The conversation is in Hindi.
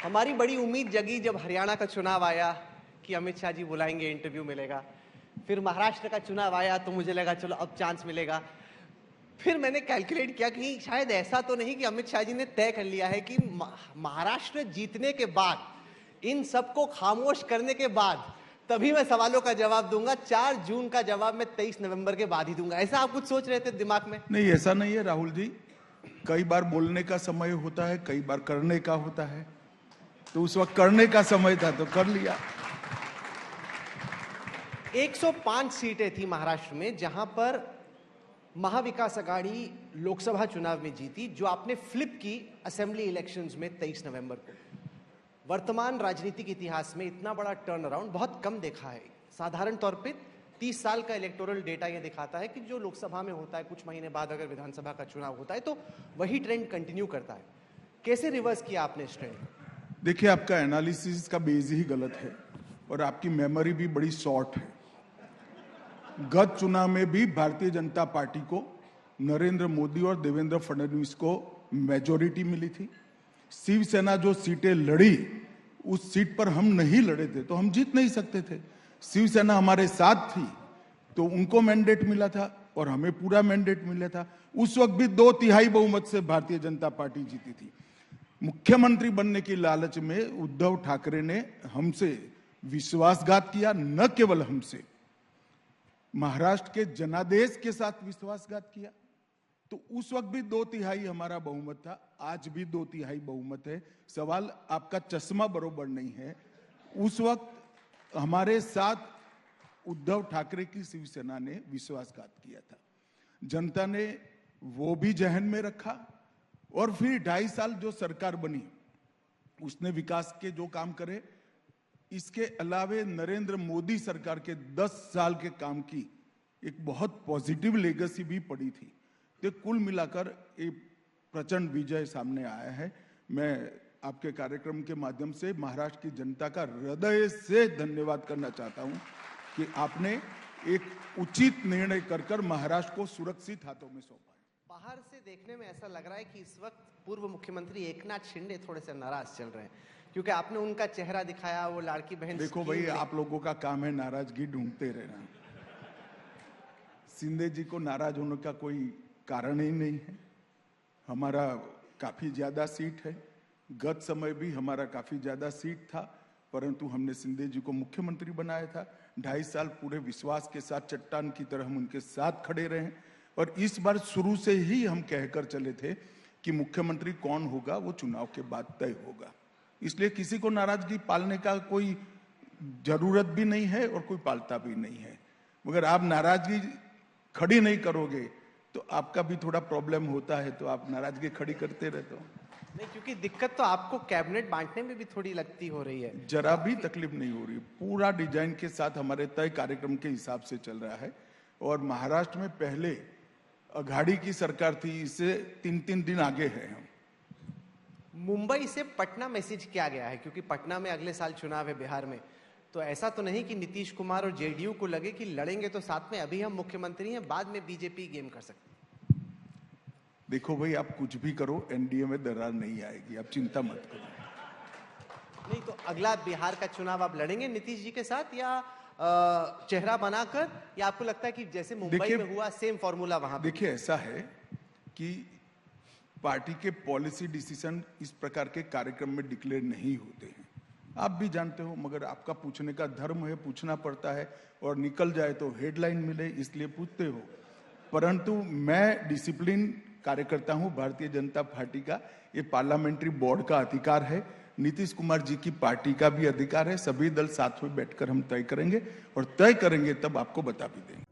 हमारी बड़ी उम्मीद जगी जब हरियाणा का चुनाव आया कि अमित शाह जी बुलाएंगे, इंटरव्यू मिलेगा। फिर महाराष्ट्र का चुनाव आया तो मुझे लगा चलो अब चांस मिलेगा। फिर मैंने कैलकुलेट किया कि शायद ऐसा तो नहीं कि अमित शाह जी ने तय कर लिया है कि महाराष्ट्र जीतने के बाद, इन सबको खामोश करने के बाद तभी मैं सवालों का जवाब दूंगा। 4 जून का जवाब मैं 23 नवंबर के बाद ही दूंगा। ऐसा आप कुछ सोच रहे थे दिमाग में? नहीं, ऐसा नहीं है राहुल जी। कई बार बोलने का समय होता है, कई बार करने का होता है। तो उस वक्त करने का समय था तो कर लिया। 105 सीटें थी महाराष्ट्र में, जहां पर महाविकास अघाड़ी लोकसभा चुनाव में जीती, जो आपने फ्लिप की असेंबली इलेक्शंस में 23 नवंबर को। वर्तमान राजनीतिक इतिहास में इतना बड़ा टर्न अराउंड बहुत कम देखा है। साधारण तौर पे 30 साल का इलेक्टोरल डेटा यह दिखाता है कि जो लोकसभा में होता है, कुछ महीने बाद अगर विधानसभा का चुनाव होता है तो वही ट्रेंड कंटिन्यू करता है। कैसे रिवर्स किया आपने इस ट्रेंड? देखिए, आपका एनालिसिस का बेस ही गलत है और आपकी मेमोरी भी बड़ी शॉर्ट है। गत चुनाव में भी भारतीय जनता पार्टी को नरेंद्र मोदी और देवेंद्र फडणवीस को मेजॉरिटी मिली थी। शिवसेना जो सीटें लड़ी, उस सीट पर हम नहीं लड़े थे तो हम जीत नहीं सकते थे। शिवसेना हमारे साथ थी तो उनको मैंडेट मिला था और हमें पूरा मैंडेट मिला था। उस वक्त भी 2/3 बहुमत से भारतीय जनता पार्टी जीती थी। मुख्यमंत्री बनने की लालच में उद्धव ठाकरे ने हमसे विश्वासघात किया। न केवल हमसे, महाराष्ट्र के जनादेश के साथ विश्वासघात किया। तो उस वक्त भी 2/3 हमारा बहुमत था, आज भी 2/3 बहुमत है। सवाल आपका चश्मा बरोबर नहीं है। उस वक्त हमारे साथ उद्धव ठाकरे की शिवसेना ने विश्वासघात किया था। जनता ने वो भी जहन में रखा और फिर 2.5 साल जो सरकार बनी, उसने विकास के जो काम करे, इसके अलावे नरेंद्र मोदी सरकार के 10 साल के काम की एक बहुत पॉजिटिव लेगेसी भी पड़ी थी। तो कुल मिलाकर एक प्रचंड विजय सामने आया है। मैं आपके कार्यक्रम के माध्यम से महाराष्ट्र की जनता का हृदय से धन्यवाद करना चाहता हूं कि आपने एक उचित निर्णय कर महाराष्ट्र को सुरक्षित हाथों में सौंपा है। बाहर से देखने में ऐसा लग रहा है कि इस वक्त पूर्व मुख्यमंत्री एकनाथ शिंदे थोड़े से नाराज चल रहे हैं, क्योंकि आपने उनका चेहरा दिखाया, वो लाड़की बहन। देखो भाई, आप लोगों का काम है नाराजगी ढूंढते रहना। शिंदे जी को नाराज होने का कोई कारण ही नहीं है। हमारा काफी ज्यादा सीट है। गत समय भी हमारा काफी ज्यादा सीट था, परंतु हमने शिंदे जी को मुख्यमंत्री बनाया था। 2.5 साल पूरे विश्वास के साथ, चट्टान की तरह हम उनके साथ खड़े रहे। और इस बार शुरू से ही हम कहकर चले थे कि मुख्यमंत्री कौन होगा वो चुनाव के बाद तय होगा। इसलिए किसी को नाराजगी पालने का कोई जरूरत भी नहीं है और कोई पालता भी नहीं है। मगर आप नाराजगी खड़ी नहीं करोगे तो आपका भी थोड़ा प्रॉब्लम होता है, तो आप नाराजगी खड़ी करते रहते हो। नहीं, क्योंकि दिक्कत तो आपको कैबिनेट बांटने में भी थोड़ी लगती हो रही है। जरा भी तकलीफ नहीं हो रही। पूरा डिजाइन के साथ हमारे तय कार्यक्रम के हिसाब से चल रहा है। और महाराष्ट्र में पहले अघाड़ी की सरकार थी, इससे 3-3 दिन आगे है हम। मुंबई से पटना मैसेज किया गया है, क्योंकि पटना में अगले साल चुनाव है बिहार में। तो ऐसा तो नहीं कि नीतीश कुमार और जेडीयू को लगे कि लड़ेंगे तो साथ में, अभी हम मुख्यमंत्री हैं, बाद में बीजेपी गेम कर सकते। देखो भाई, आप कुछ भी करो, एनडीए में दरार नहीं आएगी, आप चिंता मत करो। नहीं तो अगला बिहार का चुनाव आप लड़ेंगे नीतीश जी के साथ, या चेहरा बनाकर, या आपको लगता है कि जैसे मुंबई में हुआ सेम फॉर्मूला वहां? देखिए, ऐसा है कि पार्टी के पॉलिसी डिसीजन इस प्रकार के कार्यक्रम में डिक्लेयर नहीं होते हैं। आप भी जानते हो, मगर आपका पूछने का धर्म है, पूछना पड़ता है। और निकल जाए तो हेडलाइन मिले, इसलिए पूछते हो। परंतु मैं डिसिप्लिन कार्यकर्ता हूं भारतीय जनता पार्टी का। ये पार्लियामेंट्री बोर्ड का अधिकार है, नीतीश कुमार जी की पार्टी का भी अधिकार है। सभी दल साथ में बैठकर हम तय करेंगे और तय करेंगे तब आपको बता भी देंगे।